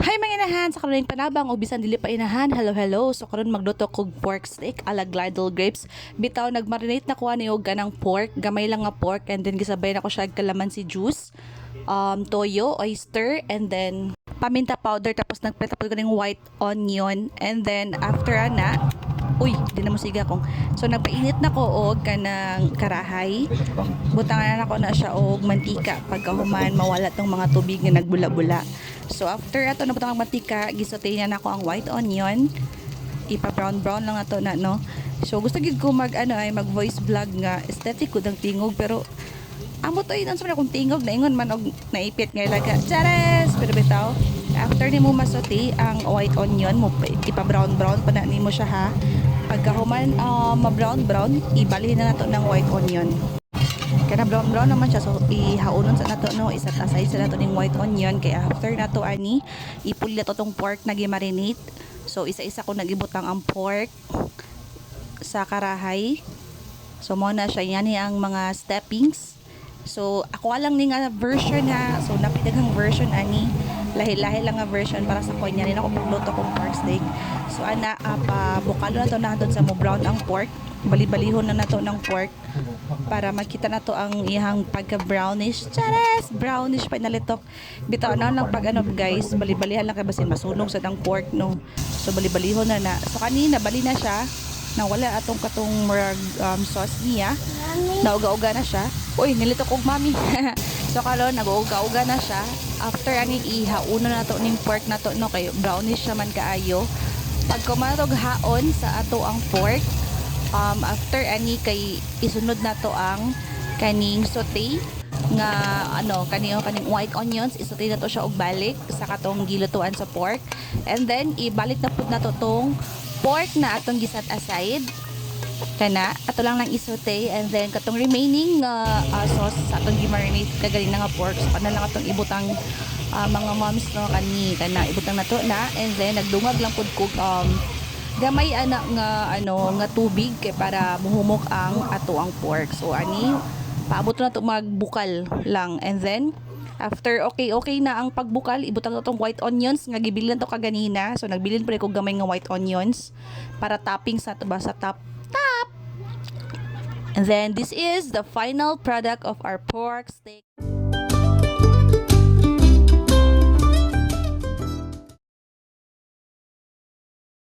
Hi mga inahan, sa karon panabang o bisan dili pa inahan. Hello hello. So karon magluto kog pork steak ala glidal grapes. Bitaw nagmarinate na kuha ni og ganang pork, gamay lang nga pork and then gisabay na ko siya og kalamansi juice, toyo, oyster and then paminta powder tapos nagpreta po ko ng white onion and then after ana uy, di na mo siga kong. So nagpainit na ko og kanang karahay. Butangan na ko na siya og mantika pagkahuman mawala tong mga tubig nga nagbula-bula. So after ato na butang mantika, gisote na nako ang white onion. Ipa brown brown lang ato na no. So gusto gid ko mag mag voice vlog nga aesthetic ko dang tingog pero amo to inon sa kung tingog na ingon man og naipit nga ilaga. Chares! Pero bitaw, after nimo masote ang white onion mo ipa brown brown pa na nimo siya ha. Pagkahuman ma-brown brown, ibalhin na nato ng white onion. Kaya brown brown naman siya so ihaunon sa nato no isat aside sa nato ning white onion kay after nato ani ipuli nato tong pork na gi-marinate. So isa-isa ko nagibutang ang pork sa karahay. So mo na siya yani ang mga steppings. So ako lang ni nga version ha. So napidaghang version ani. Lahi-lahi lang nga version para sa kunya ni ako pagluto kong pork steak. So ana pa bukalo na to na sa mo brown ang pork. Bali-balihon na nato ng pork para makita na to ang ihang pagka brownish. Chares! Brownish pa nalitok. Bitaw na lang pag guys, bali-balihan lang kay basin masunog sa tang pork no. So bali-balihon na. So kanina bali na siya. Nawala atong katong sauce niya. Nauga-uga na siya. Uy, nilitok og mami. So karon nag-uga-uga na siya. After ani ihauno na to ning pork na to no kay brownish siya man kaayo. Pag kumatog haon sa ato ang pork, after ani kay isunod na to ang kaning saute nga kaning white onions isote na to siya og balik sa katong gilutuan sa pork and then ibalik na pud nato tong pork na atong gisat aside kana ato lang nang isote and then katong remaining sauce sa atong gi-marinate kagaling na nga pork so kana lang atong ibutang mga moms no kana ibutang nato na and then nagdungag lang pud kog gamay ana nga tubig kay para muhumok ang ato ang pork. So ani paabot na to magbukal lang and then after okay na ang pagbukal ibutang na tong white onions nga gibilin to kaganina. So nagbilin pa ko gamay nga white onions para topping sa to ba sa top. And then this is the final product of our pork steak.